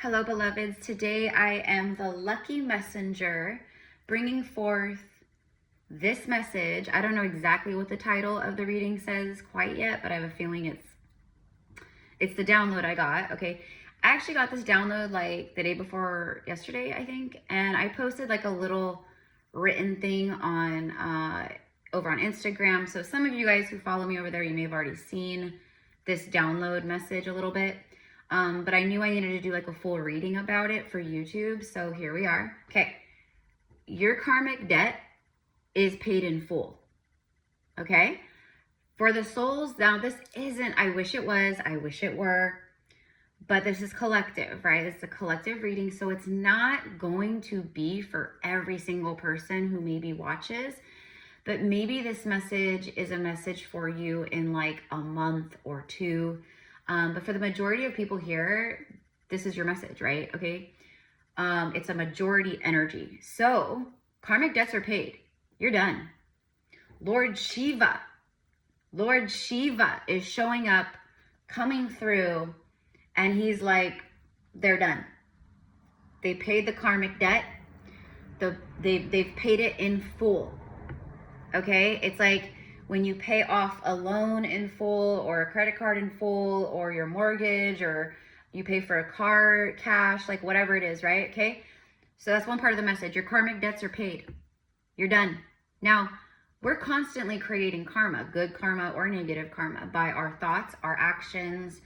Hello, beloveds. Today I am the lucky messenger bringing forth this message. I don't know exactly what the title of the reading says quite yet, but I have a feeling it's the download I got. Okay, I actually got this download like the day before yesterday, I think, and I posted like a little written thing on over on Instagram. So some of you guys who follow me over there, you may have already seen this download message a little bit. But I knew I needed to do like a full reading about it for YouTube. So here we are. Okay. Your karmic debt is paid in full. Okay. For the souls, now this isn't, I wish it was, I wish it were, but this is collective, right? It's a collective reading. So it's not going to be for every single person who maybe watches, but maybe this message is a message for you in like a month or two. But for the majority of people here, this is your message, right? Okay. It's a majority energy. So karmic debts are paid. You're done. Lord Shiva is showing up, coming through, and he's like, they're done. They paid the karmic debt. They've paid it in full. Okay. It's like, when you pay off a loan in full or a credit card in full or your mortgage or you pay for a car, cash, like whatever it is, right? Okay. So that's one part of the message. Your karmic debts are paid. You're done. Now, we're constantly creating karma, good karma or negative karma, by our thoughts, our actions,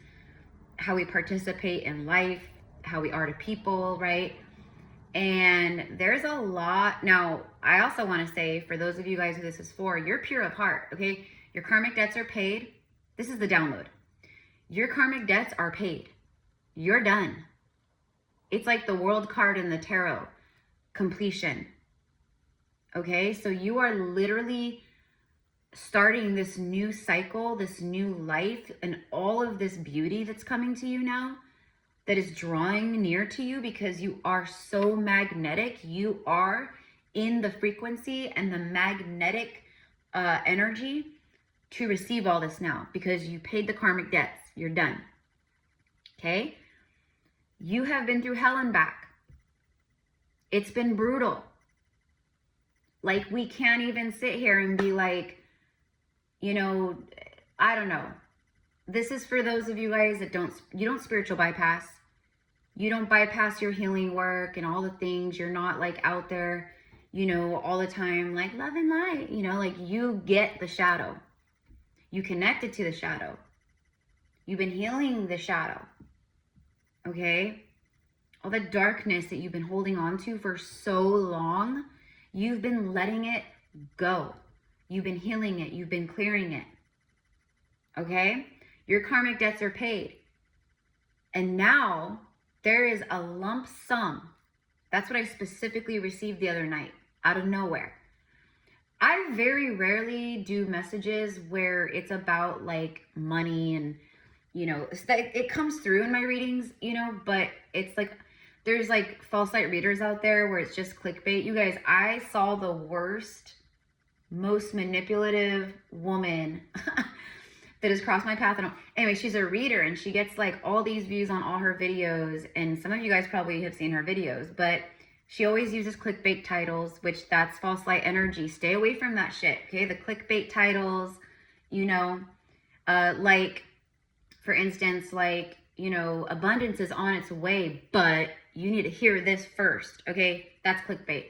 how we participate in life, how we are to people, right? And there's a lot. Now, I also want to say, for those of you guys who this is for, you're pure of heart, okay? Your karmic debts are paid. This is the download. Your karmic debts are paid. You're done. It's like the world card in the tarot, completion. Okay, so you are literally starting this new cycle, this new life, and all of this beauty that's coming to you now, that is drawing near to you because you are so magnetic. You are in the frequency and the magnetic energy to receive all this now because you paid the karmic debts. You're done. Okay? You have been through hell and back. It's been brutal. Like, we can't even sit here and be like, you know, I don't know. This is for those of you guys that you don't spiritual bypass. You don't bypass your healing work and all the things. You're not like out there, you know, all the time, like love and light, you know, like you get the shadow. You connected to the shadow. You've been healing the shadow. Okay. All the darkness that you've been holding on to for so long, you've been letting it go. You've been healing it. You've been clearing it. Okay. Your karmic debts are paid. And now there is a lump sum. That's what I specifically received the other night out of nowhere. I very rarely do messages where it's about like money and, you know, it comes through in my readings, you know, but it's like, there's like false light readers out there where it's just clickbait. You guys, I saw the worst, most manipulative woman that has crossed my path. And anyway, she's a reader and she gets like all these views on all her videos. And some of you guys probably have seen her videos, but she always uses clickbait titles, which that's false light energy. Stay away from that shit. Okay. The clickbait titles, you know, like for instance, like, you know, abundance is on its way, but you need to hear this first. Okay. That's clickbait.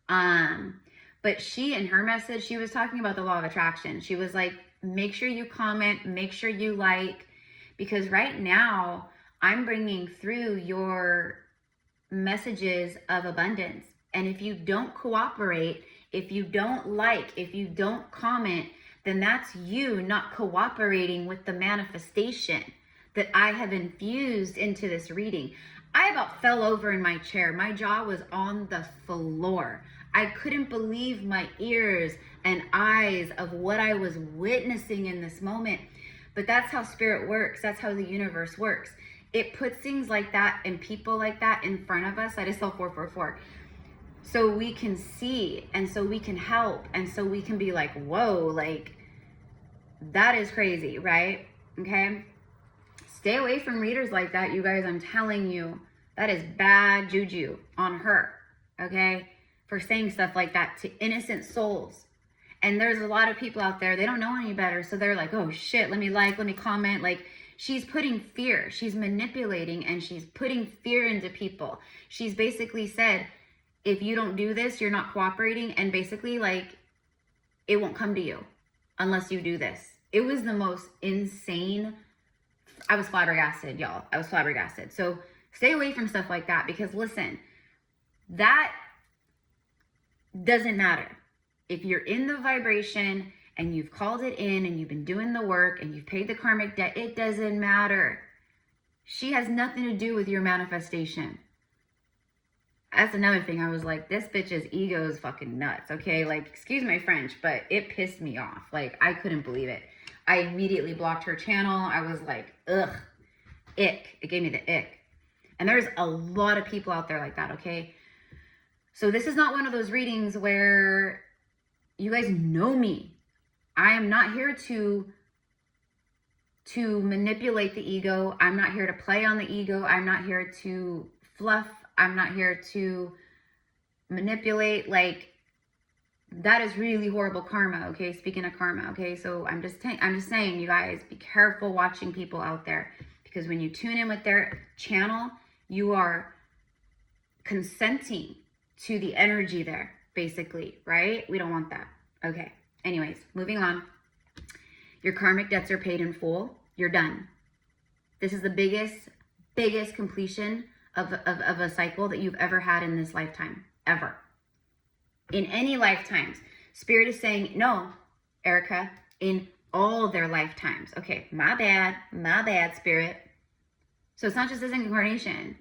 But she, in her message, she was talking about the law of attraction. She was like, make sure you comment, make sure you like, because right now I'm bringing through your messages of abundance. And if you don't cooperate, if you don't like, if you don't comment, then that's you not cooperating with the manifestation that I have infused into this reading. I about fell over in my chair. My jaw was on the floor. I couldn't believe my ears and eyes of what I was witnessing in this moment. But that's how spirit works. That's how the universe works. It puts things like that and people like that in front of us. I just saw 444. So we can see and so we can help. And so we can be like, whoa, like that is crazy, right? Okay. Stay away from readers like that, you guys. I'm telling you, That is bad juju on her, okay? For saying stuff like that to innocent souls. And there's a lot of people out there, they don't know any better. So they're like, oh shit, let me comment. Like, she's putting fear. She's manipulating and she's putting fear into people. She's basically said, if you don't do this, you're not cooperating. And basically, like, it won't come to you unless you do this. It was the most insane. I was flabbergasted, y'all. I was flabbergasted. So stay away from stuff like that, because listen, that doesn't matter. If you're in the vibration and you've called it in and you've been doing the work and you've paid the karmic debt, it doesn't matter. She has nothing to do with your manifestation. That's another thing. I was like, this bitch's ego is fucking nuts, okay? Like, excuse my French, but it pissed me off. Like, I couldn't believe it. I immediately blocked her channel. I was like, ugh, ick. It gave me the ick. And there's a lot of people out there like that, okay? So this is not one of those readings where you guys know me. I am not here to manipulate the ego. I'm not here to play on the ego. I'm not here to fluff. I'm not here to manipulate. Like, that is really horrible karma, okay? Speaking of karma, okay? So I'm just saying, you guys, be careful watching people out there, because when you tune in with their channel, you are consenting to the energy there, basically, right? We don't want that. Okay. Anyways, moving on. Your karmic debts are paid in full. You're done. This is the biggest completion of a cycle that you've ever had in this lifetime, ever. In any lifetimes. Spirit is saying, no, Erica, in all their lifetimes. Okay, my bad, Spirit. So it's not just this incarnation.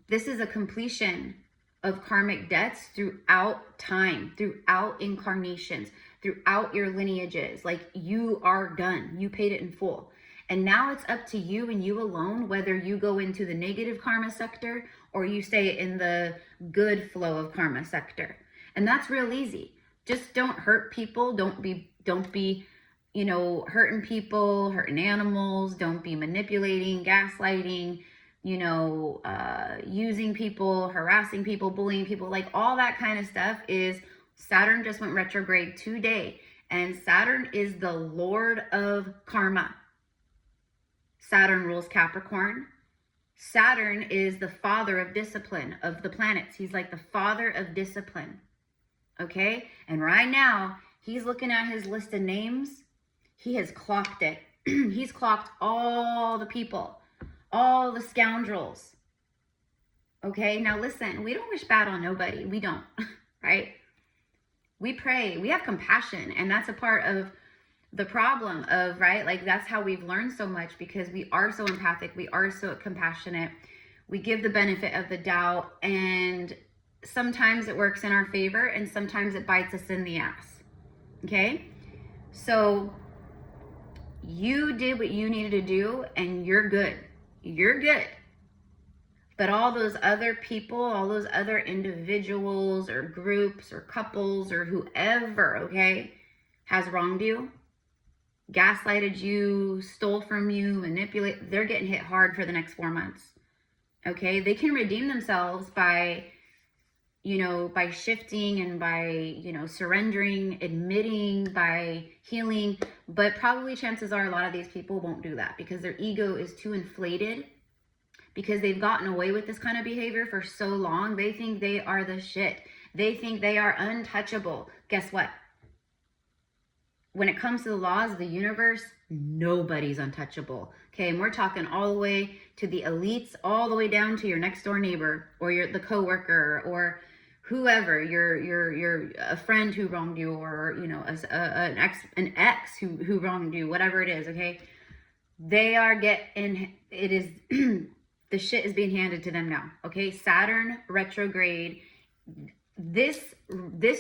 This is a completion of karmic debts throughout time, throughout incarnations, throughout your lineages. Like, you are done. You paid it in full. And now it's up to you and you alone, whether you go into the negative karma sector or you stay in the good flow of karma sector. And that's real easy. Just don't hurt people. Don't be, you know, hurting people, hurting animals. Don't be manipulating, gaslighting, you know, using people, harassing people, bullying people. Like, all that kind of stuff is, Saturn just went retrograde today. And Saturn is the Lord of karma. Saturn rules Capricorn. Saturn is the father of discipline of the planets. He's like the father of discipline. Okay? And right now, he's looking at his list of names. He has clocked it. He's clocked all the people, all the scoundrels. Okay? Now listen, we don't wish bad on nobody. We don't, right? We pray. We have compassion. And that's a part of the problem of, right? Like, that's how we've learned so much, because we are so empathic. We are so compassionate. We give the benefit of the doubt, and sometimes it works in our favor and sometimes it bites us in the ass. Okay? So you did what you needed to do and you're good. You're good. But all those other people, all those other individuals or groups or couples or whoever, okay, has wronged you, gaslighted you, stole from you, manipulate, they're getting hit hard for the next 4 months. Okay? They can redeem themselves by, you know, by shifting and by, you know, surrendering, admitting, by healing. But probably chances are a lot of these people won't do that because their ego is too inflated, because they've gotten away with this kind of behavior for so long. They think they are the shit. They think they are untouchable. Guess what? When it comes to the laws of the universe, nobody's untouchable. Okay, and we're talking all the way to the elites, all the way down to your next door neighbor or the coworker or whoever, your a friend who wronged you, or, you know, an ex who wronged you, whatever it is. Okay, they are getting, it is the shit is being handed to them now. Okay, Saturn retrograde. This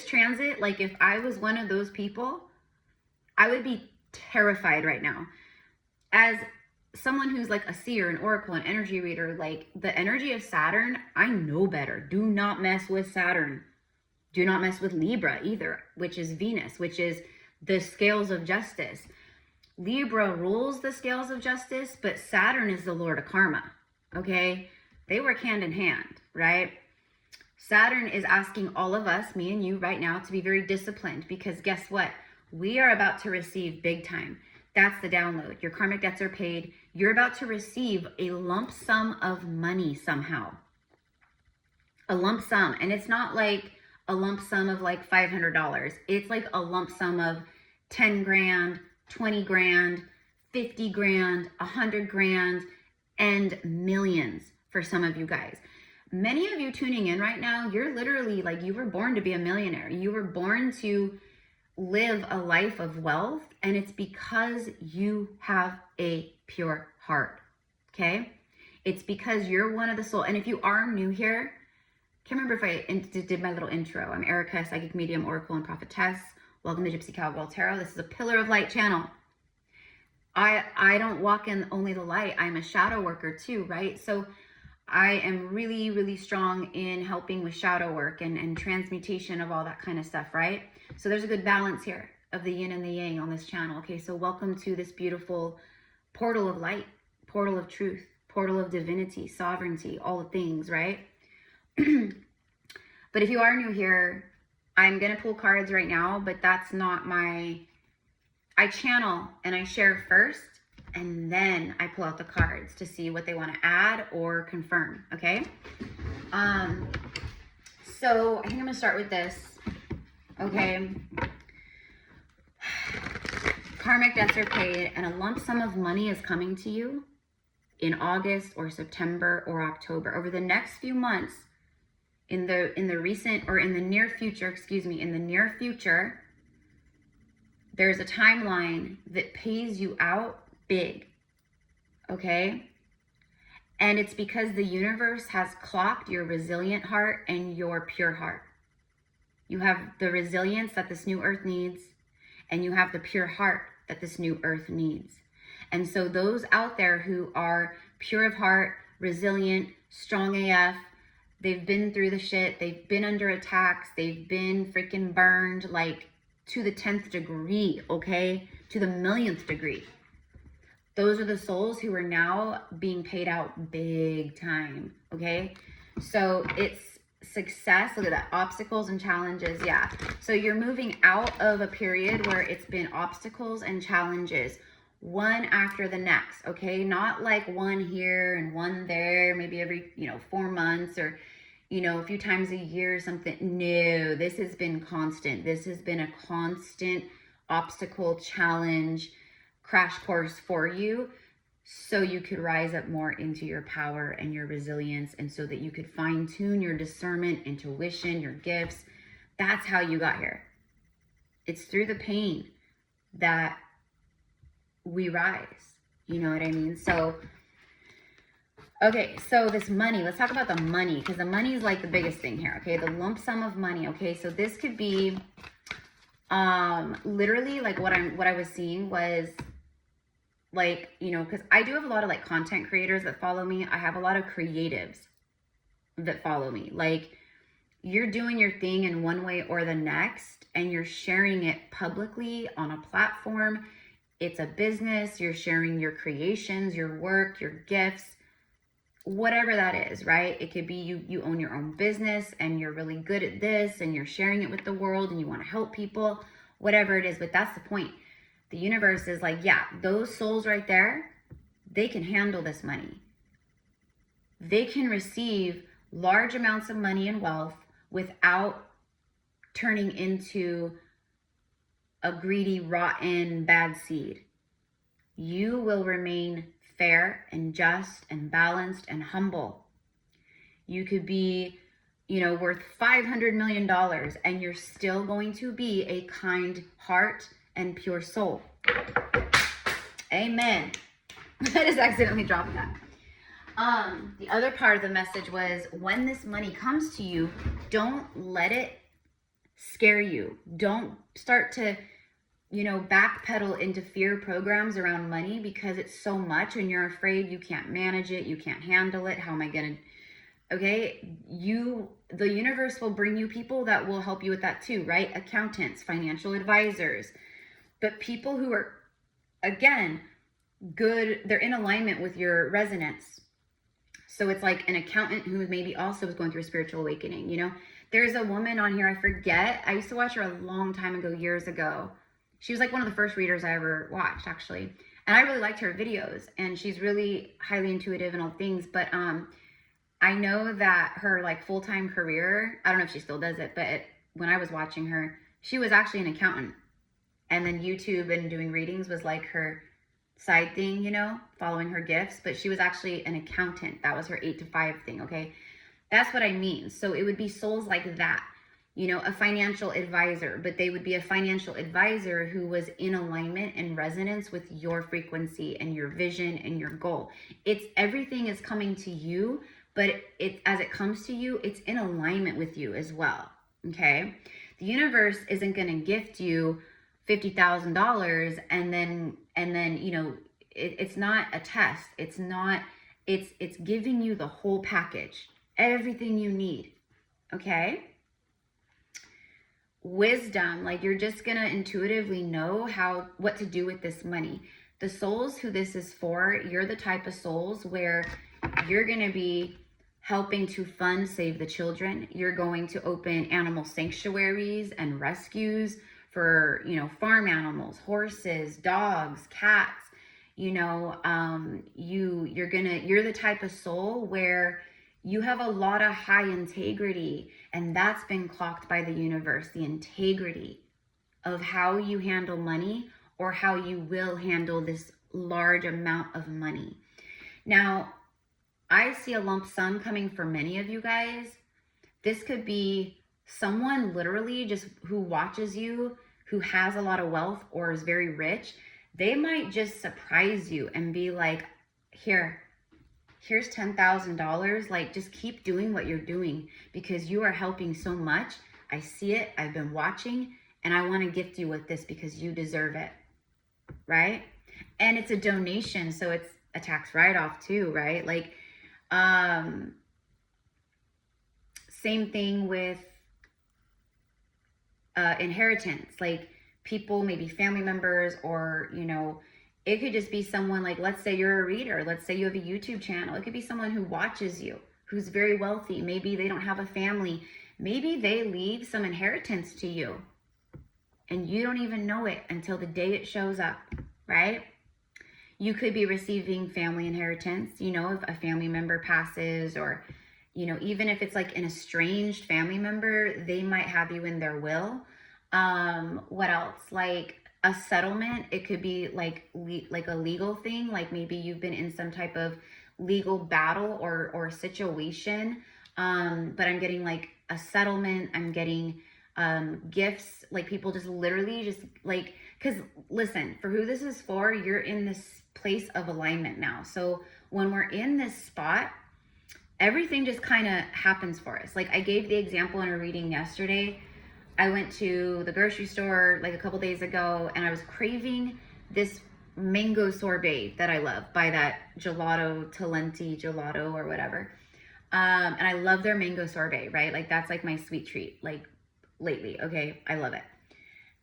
transit, like, if I was one of those people, I would be terrified right now. As someone who's like a seer, an oracle, an energy reader, like, the energy of Saturn, I know better. Do not mess with Saturn. Do not mess with Libra either, which is Venus, which is the scales of justice. Libra rules the scales of justice, but Saturn is the Lord of karma. Okay? They work hand in hand, right? Saturn is asking all of us, me and you right now, to be very disciplined, because guess what? We are about to receive big time. That's the download. Your karmic debts are paid. You're about to receive a lump sum of money somehow. A lump sum. And it's not like a lump sum of like $500. It's like a lump sum of 10 grand, 20 grand, 50 grand, 100 grand, and millions for some of you guys. Many of you tuning in right now, you're literally like, you were born to be a millionaire. You were born to live a life of wealth, and it's because you have a pure heart, okay? It's because you're one of the soul. And if you are new here, can't remember if I did my little intro. I'm Erica, psychic medium, oracle, and prophetess. Welcome to GypsyCowgirlTarot. This is a Pillar of Light channel. I don't walk in only the light. I'm a shadow worker too, right? So I am really, really strong in helping with shadow work and transmutation of all that kind of stuff, right? So there's a good balance here of the yin and the yang on this channel, okay? So welcome to this beautiful portal of light, portal of truth, portal of divinity, sovereignty, all the things, right? But if you are new here, I'm going to pull cards right now, but that's not I channel and I share first, and then I pull out the cards to see what they want to add or confirm, okay? So I think I'm going to start with this, okay? Karmic debts are paid, and a lump sum of money is coming to you in August or September or October. Over the next few months, in the near future, there's a timeline that pays you out big, okay? And it's because the universe has clocked your resilient heart and your pure heart. You have the resilience that this new earth needs, and you have the pure heart that this new earth needs. And so those out there who are pure of heart, resilient, strong AF, they've been through the shit, they've been under attacks, they've been freaking burned like to the 10th degree, okay? To the millionth degree. Those are the souls who are now being paid out big time, okay? So it's success. Look at that, obstacles and challenges, yeah. So you're moving out of a period where it's been obstacles and challenges, one after the next, okay? Not like one here and one there, maybe every, 4 months or, a few times a year or something. No, this has been constant. This has been a constant obstacle, challenge, crash course for you, so you could rise up more into your power and your resilience, and so that you could fine tune your discernment, intuition, your gifts. That's how you got here. It's through the pain that we rise. You know what I mean? So, okay, so this money, let's talk about the money, because the money is like the biggest thing here, okay? The lump sum of money, okay? So this could be literally like what I was seeing was like, because I do have a lot of like content creators that follow me. I have a lot of creatives that follow me. Like, you're doing your thing in one way or the next, and you're sharing it publicly on a platform. It's a business. You're sharing your creations, your work, your gifts, whatever that is, right? It could be you own your own business and you're really good at this and you're sharing it with the world and you want to help people, whatever it is. But that's the point. The universe is like, yeah, those souls right there, they can handle this money. They can receive large amounts of money and wealth without turning into a greedy, rotten, bad seed. You will remain fair and just and balanced and humble. You could be, worth $500 million, and you're still going to be a kind heart and pure soul. Amen. I just accidentally dropped that. The other part of the message was, when this money comes to you, don't let it scare you. Don't start to, backpedal into fear programs around money, because it's so much and you're afraid you can't manage it, you can't handle it. How am I going to, okay? The universe will bring you people that will help you with that too, right? Accountants, financial advisors, but people who are, again, good, they're in alignment with your resonance. So it's like an accountant who maybe also was going through a spiritual awakening, you know? There's a woman on here, I forget. I used to watch her a long time ago, years ago. She was like one of the first readers I ever watched, actually. And I really liked her videos. And she's really highly intuitive and all things. But I know that her like full-time career, I don't know if she still does it, but when I was watching her, she was actually an accountant. And then YouTube and doing readings was like her side thing, you know, following her gifts. But she was actually an accountant. That was her 8 to 5 thing, okay? That's what I mean. So it would be souls like that, you know, a financial advisor, but they would be a financial advisor who was in alignment and resonance with your frequency and your vision and your goal. It's everything is coming to you, but as it comes to you, it's in alignment with you as well. Okay. The universe isn't going to gift you $50,000 and then, you know, it's not a test. It's giving you the whole package, everything you need. Okay. Wisdom, like you're just gonna intuitively know what to do with this money. The souls who this is for, you're the type of souls where you're gonna be helping to fund Save the Children. You're going to open animal sanctuaries and rescues for, you know, farm animals, horses, dogs, cats. You know, you're the type of soul where you have a lot of high integrity, and that's been clocked by the universe, the integrity of how you handle money or how you will handle this large amount of money. Now, I see a lump sum coming for many of you guys. This could be someone literally just who watches you, who has a lot of wealth or is very rich. They might just surprise you and be like, here's $10,000. Like, just keep doing what you're doing because you are helping so much. I see it. I've been watching, and I want to gift you with this because you deserve it. Right? And it's a donation, so it's a tax write-off too, right? Like, same thing with inheritance. Like, people, maybe family members, or, you know, it could just be someone like, let's say you're a reader. Let's say you have a YouTube channel. It could be someone who watches you, who's very wealthy. Maybe they don't have a family. Maybe they leave some inheritance to you and you don't even know it until the day it shows up, right? You could be receiving family inheritance, you know, if a family member passes, or, you know, even if it's like an estranged family member, they might have you in their will. What else? Like a settlement. It could be like a legal thing. Like maybe you've been in some type of legal battle or situation. But I'm getting like a settlement. I'm getting gifts. Like people just literally just like, because listen, for who this is for, you're in this place of alignment now. So when we're in this spot, everything just kind of happens for us. Like I gave the example in a reading yesterday. I went to the grocery store like a couple days ago, and I was craving this mango sorbet that I love by that Talenti gelato or whatever. And I love their mango sorbet, right? Like that's like my sweet treat, like lately. Okay. I love it.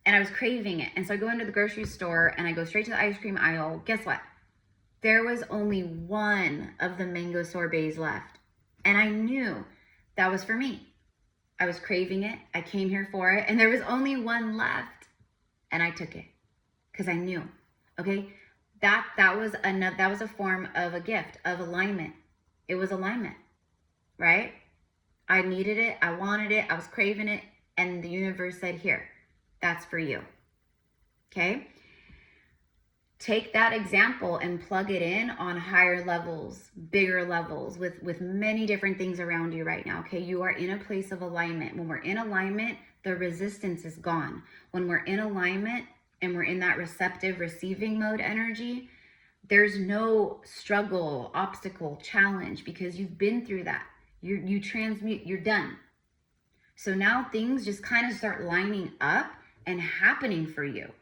And I was craving it. And so I go into the grocery store and I go straight to the ice cream aisle. Guess what? There was only one of the mango sorbets left. And I knew that was for me. I was craving it. I came here for it. And there was only one left. And I took it because I knew. Okay. That was a form of a gift of alignment. It was alignment, right? I needed it. I wanted it. I was craving it. And the universe said, here, that's for you. Okay. Take that example and plug it in on higher levels, bigger levels, with many different things around you right now. Okay. You are in a place of alignment. When we're in alignment, the resistance is gone. When we're in alignment and we're in that receptive receiving mode energy, there's no struggle, obstacle, challenge, because you've been through that. You transmute, you're done. So now things just kind of start lining up and happening for you.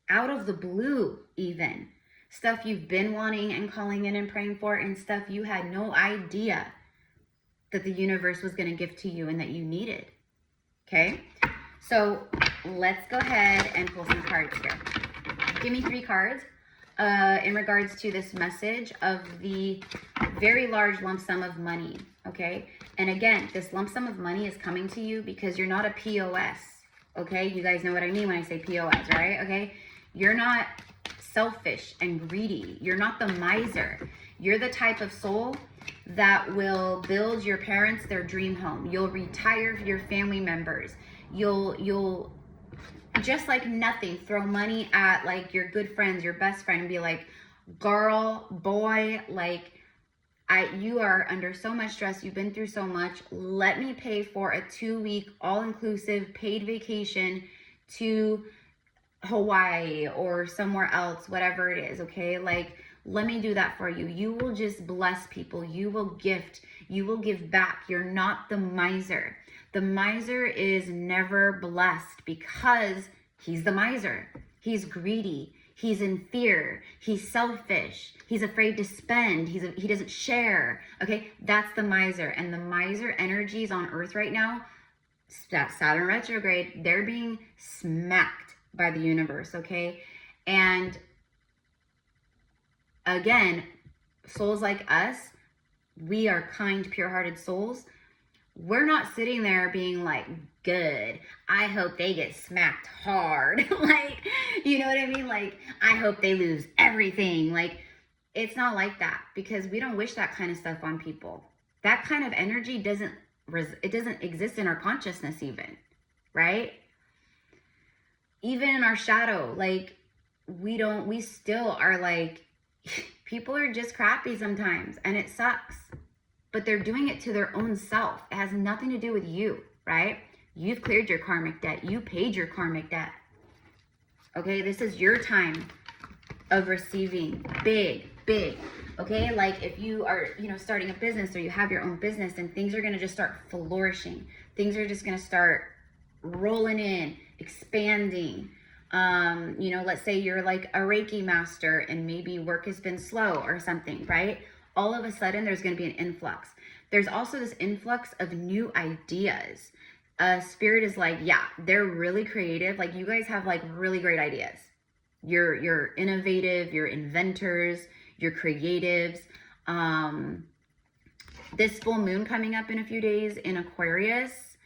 Out of the blue, even. Stuff you've been wanting and calling in and praying for, and stuff you had no idea that the universe was going to give to you and that you needed. Okay? So let's go ahead and pull some cards here. Give me 3 cards. in regards to this message of the very large lump sum of money, okay? And again, this lump sum of money is coming to you because you're not a POS, okay? You guys know what I mean when I say POS, right? Okay? You're not selfish and greedy. You're not the miser. You're the type of soul that will build your parents their dream home. You'll retire your family members. You'll just like nothing, throw money at like your good friends, your best friend, and be like, girl, boy, like you are under so much stress. You've been through so much. Let me pay for a 2-week all-inclusive paid vacation to Hawaii or somewhere else, whatever it is. Okay. Like, let me do that for you. You will just bless people. You will gift. You will give back. You're not the miser. The miser is never blessed because he's the miser. He's greedy. He's in fear. He's selfish. He's afraid to spend. He doesn't share. Okay, that's the miser. And the miser energies on Earth right now, that Saturn retrograde, they're being smacked by the universe. Okay, and again, souls like us, we are kind, pure-hearted souls. We're not sitting there being like, good, I hope they get smacked hard. Like, you know what I mean? Like, I hope they lose everything. Like, it's not like that, because we don't wish that kind of stuff on people. That kind of energy doesn't exist in our consciousness even, right? Even in our shadow, like, we still are like, people are just crappy sometimes, and it sucks. But they're doing it to their own self. It has nothing to do with you, right? You've cleared your karmic debt. You paid your karmic debt. Okay, this is your time of receiving big, big. Okay, like if you are, starting a business, or you have your own business, and things are gonna just start flourishing. Things are just gonna start rolling in, expanding. Let's say you're like a Reiki master and maybe work has been slow or something, right? All of a sudden there's going to be an influx. There's also this influx of new ideas. Spirit is like, yeah, they're really creative. Like, you guys have like really great ideas. You're innovative, you're inventors, you're creatives. This full moon coming up in a few days in Aquarius,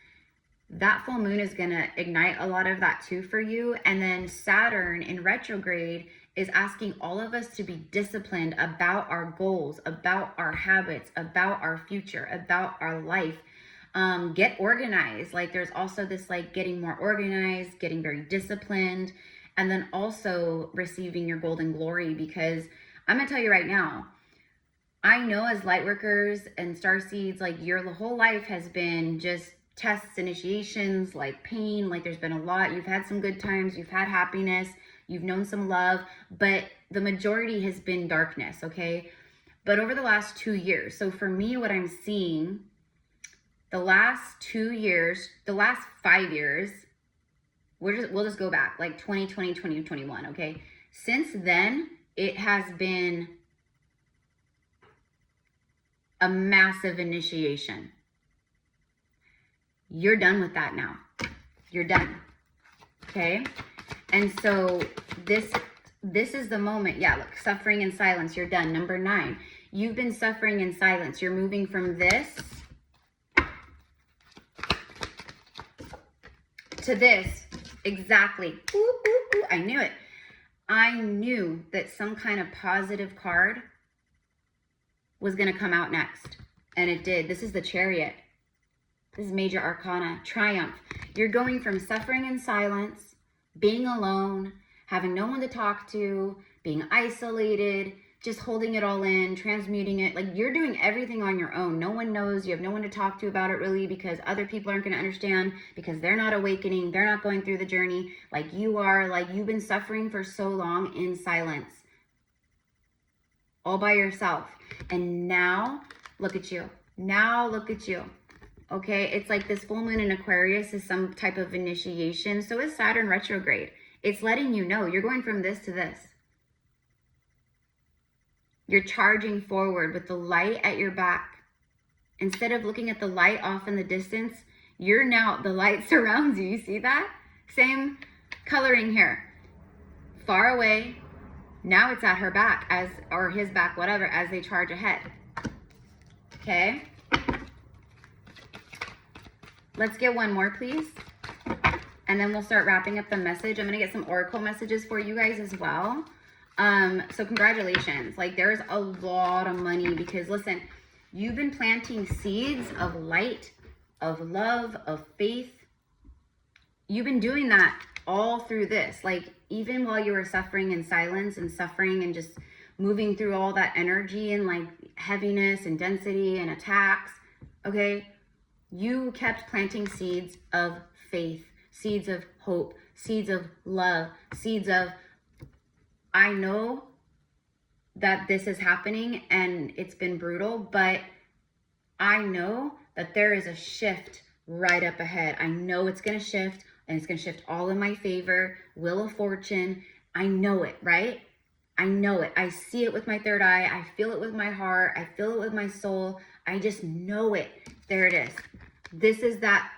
that full moon is going to ignite a lot of that too for you. And then Saturn in retrograde is asking all of us to be disciplined about our goals, about our habits, about our future, about our life. Get organized. Like, there's also this like getting more organized, getting very disciplined, and then also receiving your golden glory. Because I'm going to tell you right now, I know as light workers and starseeds, like, your whole life has been just tests, initiations, like pain. Like, there's been a lot. You've had some good times, you've had happiness, you've known some love, but the majority has been darkness, okay? But over the last 2 years, so for me, what I'm seeing, the last 2 years, the last 5 years, we'll just go back, like 2020, 2021, okay? Since then, it has been a massive initiation. You're done with that now. You're done, okay? And so this is the moment. Yeah, look, suffering in silence. You're done. Number 9, you've been suffering in silence. You're moving from this to this. Exactly. Ooh, ooh, ooh. I knew it. I knew that some kind of positive card was going to come out next. And it did. This is the Chariot. This is major arcana. Triumph. You're going from suffering in silence, being alone, having no one to talk to, being isolated, just holding it all in, transmuting it. Like, you're doing everything on your own. No one knows. You have no one to talk to about it really, because other people aren't going to understand, because they're not awakening. They're not going through the journey like you are. Like, you've been suffering for so long in silence, all by yourself. And now look at you. Now look at you. Okay, it's like this full moon in Aquarius is some type of initiation. So is Saturn retrograde. It's letting you know you're going from this to this. You're charging forward with the light at your back. Instead of looking at the light off in the distance, you're now, the light surrounds you. You see that? Same coloring here. Far away, Now it's at her back or his back, whatever, as they charge ahead. Okay. Let's get one more, please. And then we'll start wrapping up the message. I'm going to get some oracle messages for you guys as well. So congratulations. Like, there's a lot of money because, listen, you've been planting seeds of light, of love, of faith. You've been doing that all through this. Like, even while you were suffering in silence and suffering and just moving through all that energy and like heaviness and density and attacks, okay? You kept planting seeds of faith, seeds of hope, seeds of love, seeds of, I know that this is happening and it's been brutal, but I know that there is a shift right up ahead. I know it's going to shift, and it's going to shift all in my favor. Wheel of Fortune. I know it, right? I know it. I see it with my third eye. I feel it with my heart. I feel it with my soul. I just know it. There it is. This is that,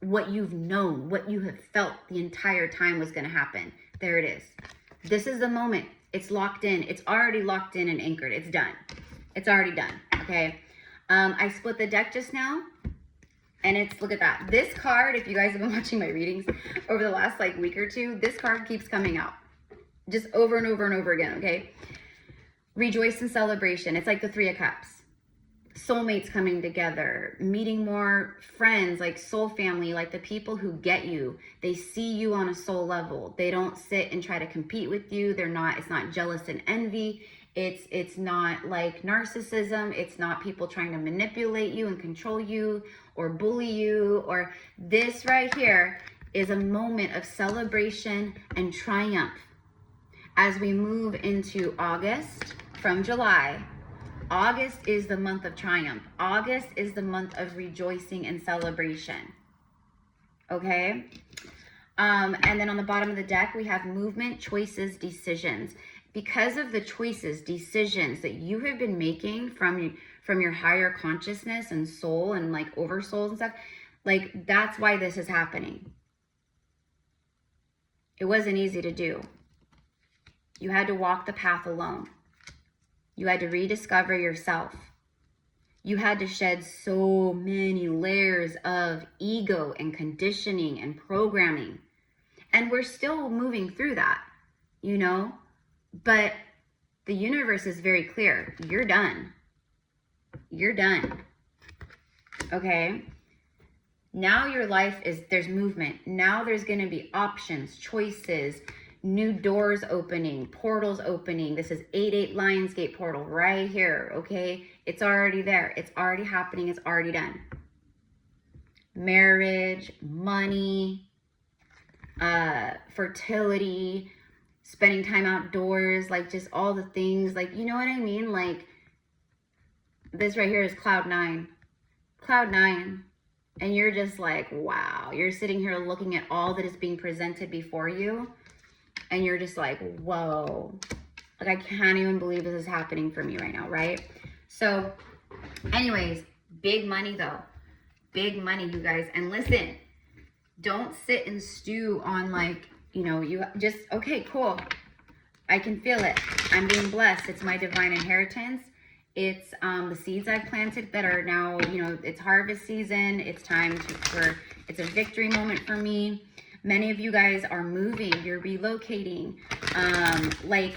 what you've known, what you have felt the entire time was going to happen. There it is. This is the moment. It's locked in. It's already locked in and anchored. It's done. It's already done. Okay. I split the deck just now, and it's, look at that. This card, if you guys have been watching my readings over the last like week or two, this card keeps coming out just over and over and over again. Okay. Rejoice and celebration. It's like the Three of Cups. Soulmates coming together, meeting more friends, like soul family, like the people who get you. They see you on a soul level. They don't sit and try to compete with you. It's not jealous and envy. It's not like narcissism. It's not people trying to manipulate you and control you or bully you. Or this right here is a moment of celebration and triumph as we move into August from July. August is the month of triumph. August is the month of rejoicing and celebration. Okay? And then on the bottom of the deck, we have movement, choices, decisions. Because of the choices, decisions that you have been making from your higher consciousness and soul and like oversouls and stuff, like that's why this is happening. It wasn't easy to do. You had to walk the path alone. You had to rediscover yourself. You had to shed so many layers of ego and conditioning and programming. And we're still moving through that, you know? But the universe is very clear. You're done. You're done. Okay? Now your life is, there's movement. Now there's going to be options, choices, new doors opening, portals opening. This is 88 Lionsgate portal right here, okay? It's already there. It's already happening. It's already done. Marriage, money, fertility, spending time outdoors, like just all the things, like, you know what I mean? Like, this right here is cloud 9. Cloud 9. And you're just like, wow. You're sitting here looking at all that is being presented before you. And you're just like, whoa, like I can't even believe this is happening for me right now, right? So anyways, big money though. Big money, you guys. And listen, don't sit and stew on like, you know, you just, okay, cool. I can feel it. I'm being blessed. It's my divine inheritance. It's the seeds I've planted that are now, you know, it's harvest season. It's time it's a victory moment for me. Many of you guys are moving, you're relocating. Like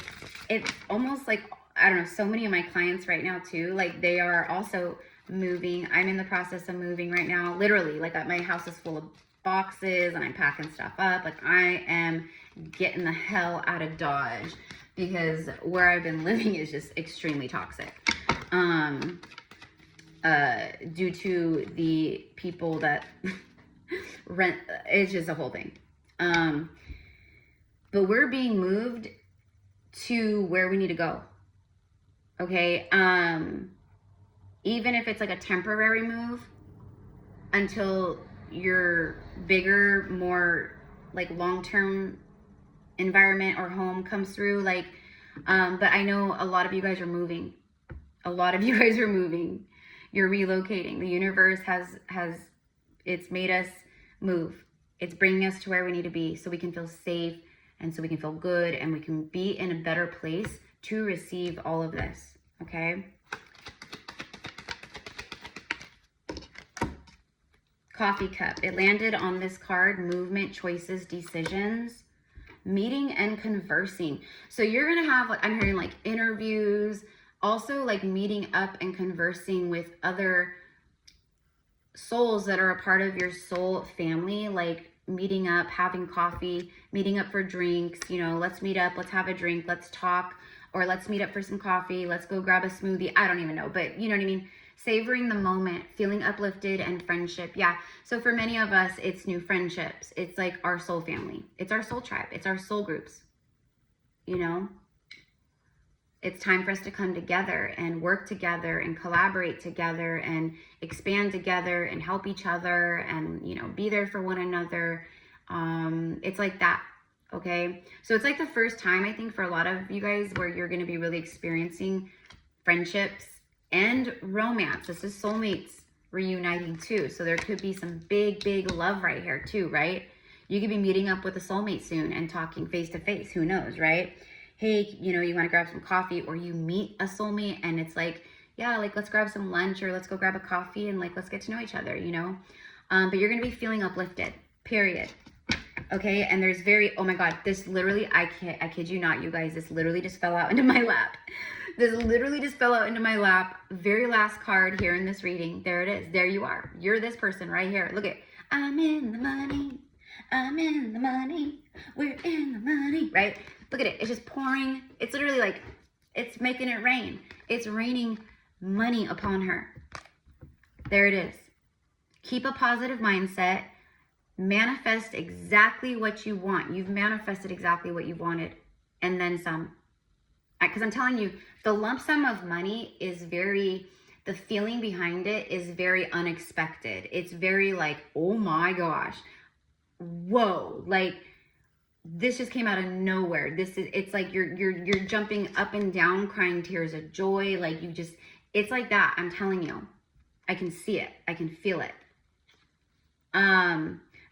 it's almost like, I don't know, so many of my clients right now too, like they are also moving. I'm in the process of moving right now. Literally, like my house is full of boxes and I'm packing stuff up. Like I am getting the hell out of Dodge because where I've been living is just extremely toxic. Due to the people that rent, it's just a whole thing. But we're being moved to where we need to go. Okay. Even if it's like a temporary move until your bigger, more like long-term environment or home comes through, like, but I know a lot of you guys are moving. A lot of you guys are moving. You're relocating. The universe it's made us move. It's bringing us to where we need to be so we can feel safe, And so we can feel good and we can be in a better place to receive all of this, okay? Coffee cup. It landed on this card, movement, choices, decisions, meeting and conversing. So you're going to have, like, I'm hearing like interviews, also like meeting up and conversing with other souls that are a part of your soul family, like meeting up, having coffee, meeting up for drinks, you know, let's meet up, let's have a drink, let's talk, or let's meet up for some coffee, let's go grab a smoothie. I don't even know, but you know what I mean? Savoring the moment, feeling uplifted, and friendship. Yeah. So for many of us, it's new friendships. It's like our soul family. It's our soul tribe. It's our soul groups. You know, it's time for us to come together and work together and collaborate together and expand together and help each other and, you know, be there for one another. It's like that. Okay. So it's like the first time, I think, for a lot of you guys where you're going to be really experiencing friendships and romance. This is soulmates reuniting too. So there could be some big love right here too, right? You could be meeting up with a soulmate soon and talking face to face. Who knows, right? Hey, you know, you want to grab some coffee, or you meet a soulmate and it's like, yeah, like let's grab some lunch, or let's go grab a coffee and like, let's get to know each other, you know? But you're going to be feeling uplifted, period. Okay. And there's oh my God, this literally, I kid you not, you guys, this literally just fell out into my lap. This literally just fell out into my lap. Very last card here in this reading. There it is. There you are. You're this person right here. Look at, I'm in the money. I'm in the money. We're in the money. Right? Look at it. It's just pouring. It's literally like, it's making it rain. It's raining money upon her. There it is. Keep a positive mindset. Manifest exactly what you want. You've manifested exactly what you wanted, and then some. Because I'm telling you, the lump sum of money is the feeling behind it is very unexpected. It's very like, oh my gosh, whoa, like this just came out of nowhere. It's like you're jumping up and down, crying tears of joy. Like it's like that. I'm telling you, I can see it. I can feel it.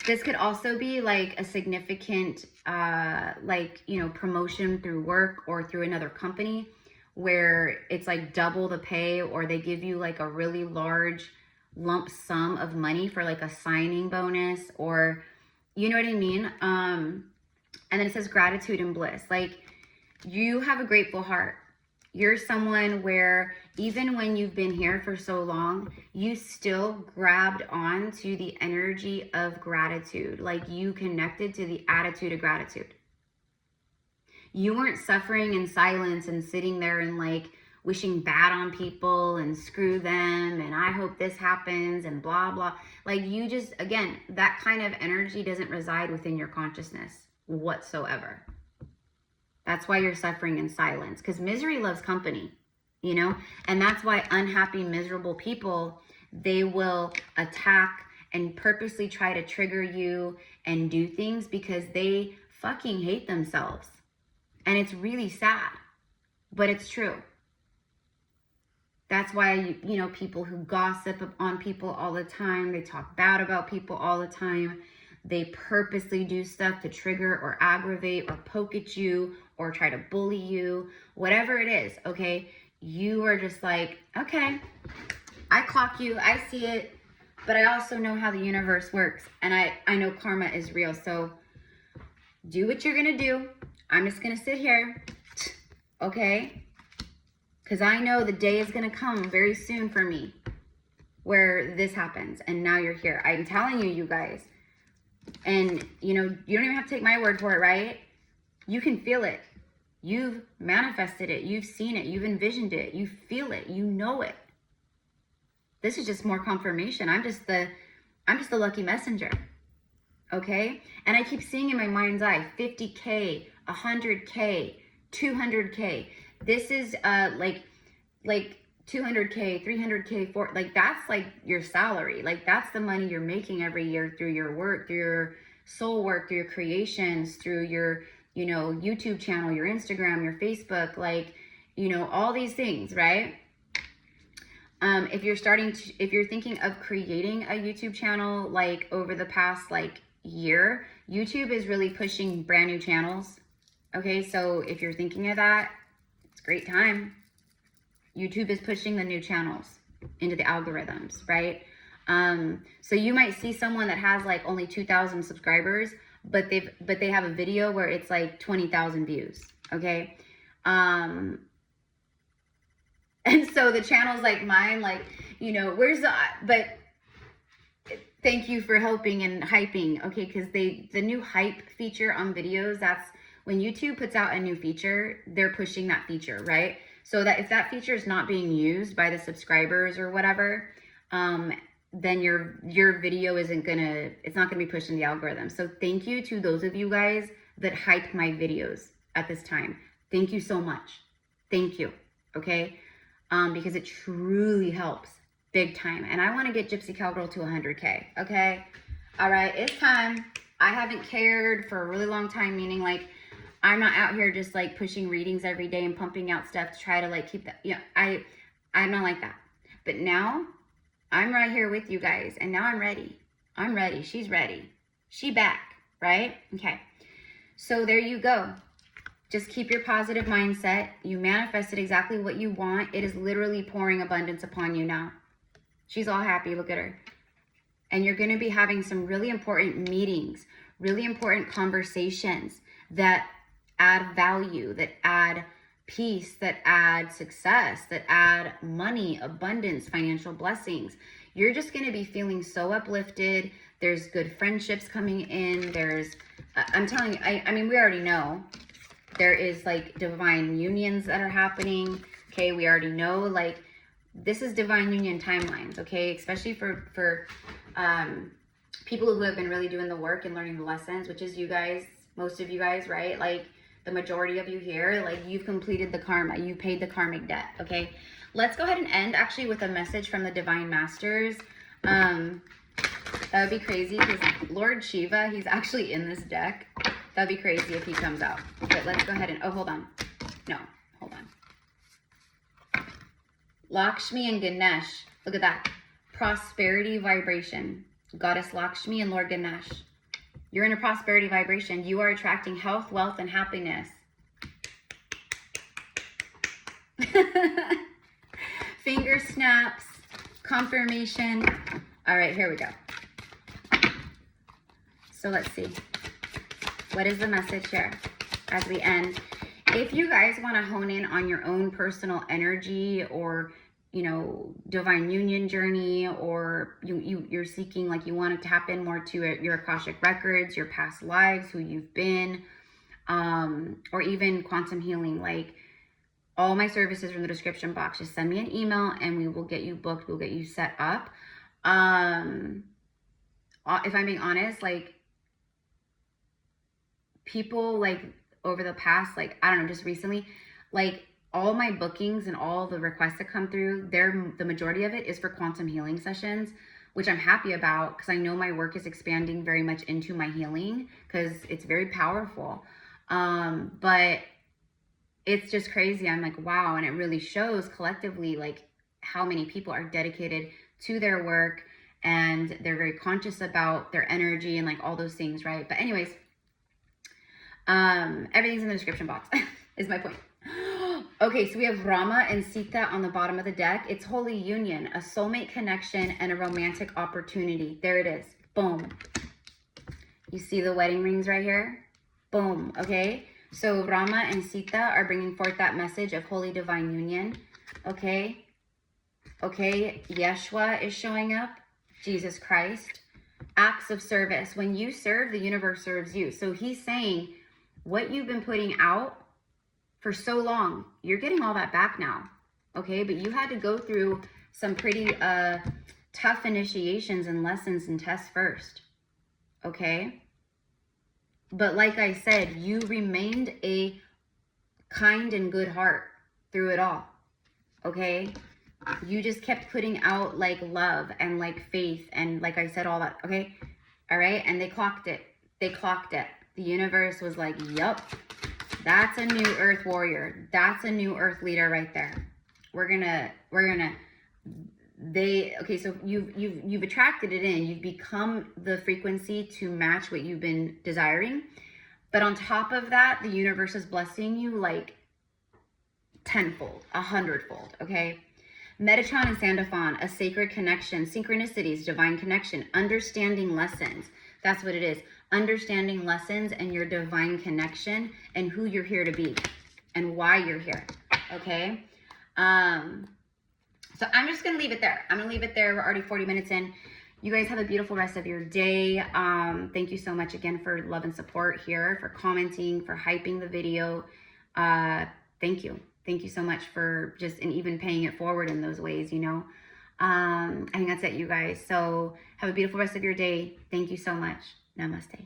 This could also be like a significant, like, you know, promotion through work or through another company where it's like double the pay, or they give you like a really large lump sum of money for like a signing bonus, or you know what I mean? And then it says gratitude and bliss. Like, you have a grateful heart. You're someone where even when you've been here for so long, you still grabbed on to the energy of gratitude. Like, you connected to the attitude of gratitude. You weren't suffering in silence and sitting there and like wishing bad on people and screw them and I hope this happens and blah, blah. Like, you just, again, that kind of energy doesn't reside within your consciousness whatsoever. That's why you're suffering in silence, because misery loves company, you know? And that's why unhappy, miserable people, they will attack and purposely try to trigger you and do things because they fucking hate themselves. And it's really sad, but it's true. That's why, you know, people who gossip on people all the time, they talk bad about people all the time, they purposely do stuff to trigger or aggravate or poke at you or try to bully you, whatever it is, okay? You are just like, okay, I clock you, I see it, but I also know how the universe works, and I know karma is real, so do what you're gonna do. I'm just gonna sit here, okay? Because I know the day is gonna come very soon for me where this happens, and now you're here. I'm telling you, you guys. And, you know, you don't even have to take my word for it, right? You can feel it. You've manifested it. You've seen it. You've envisioned it. You feel it. You know it. This is just more confirmation. I'm just the lucky messenger. Okay? And I keep seeing in my mind's eye 50K, 100K, 200K. This is like 200K, 300K, like that's like your salary. Like that's the money you're making every year through your work, through your soul work, through your creations, through your, you know, YouTube channel, your Instagram, your Facebook, like, you know, all these things, right? If you're thinking of creating a YouTube channel, like over the past like year, YouTube is really pushing brand new channels. Okay, so if you're thinking of that, it's a great time. YouTube is pushing the new channels into the algorithms, right? So you might see someone that has like only 2,000 subscribers, but they have a video where it's like 20,000 views. Okay. And so the channels like mine, like, you know, but thank you for helping and hyping. Okay. Cause the new hype feature on videos, that's when YouTube puts out a new feature, they're pushing that feature, right? So that if that feature is not being used by the subscribers or whatever, then your video it's not gonna be pushed in the algorithm. So thank you to those of you guys that hype my videos at this time. Thank you so much. Thank you, okay? Because it truly helps big time. And I wanna get Gypsy Cowgirl to 100K, okay? All right, it's time. I haven't cared for a really long time, meaning like, I'm not out here just like pushing readings every day and pumping out stuff to try to like keep that, you know, I'm not like that. But now I'm right here with you guys, and now I'm ready. I'm ready. She's ready. She back, right? Okay. So there you go. Just keep your positive mindset. You manifested exactly what you want. It is literally pouring abundance upon you now. She's all happy. Look at her. And you're going to be having some really important meetings, really important conversations that add value, that add peace, that add success, that add money, abundance, financial blessings. You're just going to be feeling so uplifted. There's good friendships coming in. I'm telling you, I mean, we already know there is like divine unions that are happening. Okay. We already know, like, this is divine union timelines. Okay. Especially for people who have been really doing the work and learning the lessons, which is you guys, most of you guys, right? Like, the majority of you here, like, you've completed the karma, you paid the karmic debt. Okay, let's go ahead and end actually with a message from the divine masters. That would be crazy because Lord Shiva, he's actually in this deck. That'd be crazy if he comes out. But let's go ahead and, oh, hold on. No, hold on. Lakshmi and Ganesh, look at that. Prosperity vibration. Goddess Lakshmi and Lord Ganesh. You're in a prosperity vibration. You are attracting health, wealth, and happiness. Finger snaps, confirmation. All right, here we go. So let's see. What is the message here as we end? If you guys want to hone in on your own personal energy, or, you know, divine union journey, or you're seeking, like, you want to tap in more to your Akashic records, your past lives, who you've been, or even quantum healing, like, all my services are in the description box. Just send me an email and we will get you booked. We'll get you set up. If I'm being honest, like, people, like, over the past, like, I don't know, just recently, like, all my bookings and all the requests that come through, the majority of it is for quantum healing sessions, which I'm happy about because I know my work is expanding very much into my healing because it's very powerful. But it's just crazy. I'm like, wow. And it really shows collectively, like, how many people are dedicated to their work and they're very conscious about their energy and, like, all those things, right? But anyways, everything's in the description box is my point. Okay, so we have Rama and Sita on the bottom of the deck. It's holy union, a soulmate connection, and a romantic opportunity. There it is. Boom. You see the wedding rings right here? Boom. Okay, so Rama and Sita are bringing forth that message of holy divine union. Okay. Okay, Yeshua is showing up. Jesus Christ. Acts of service. When you serve, the universe serves you. So he's saying what you've been putting out for so long, you're getting all that back now. Okay, but you had to go through some pretty tough initiations and lessons and tests first. Okay, but like I said, you remained a kind and good heart through it all. Okay, you just kept putting out, like, love and, like, faith and, like I said, all that. Okay, all right, and they clocked it. They clocked it. The universe was like, yup, that's a new earth warrior. That's a new earth leader right there. okay, so you've attracted it in. You've become the frequency to match what you've been desiring. But on top of that, the universe is blessing you like tenfold, 100-fold, okay? Metatron and Sandalphon, a sacred connection, synchronicities, divine connection, understanding lessons. That's what it is. Understanding lessons and your divine connection and who you're here to be and why you're here, okay? So I'm just going to leave it there. I'm going to leave it there. We're already 40 minutes in. You guys have a beautiful rest of your day. Thank you so much again for love and support here, for commenting, for hyping the video. Thank you. Thank you so much for just, and even paying it forward in those ways, you know. I think that's it, you guys. So have a beautiful rest of your day. Thank you so much. Namaste.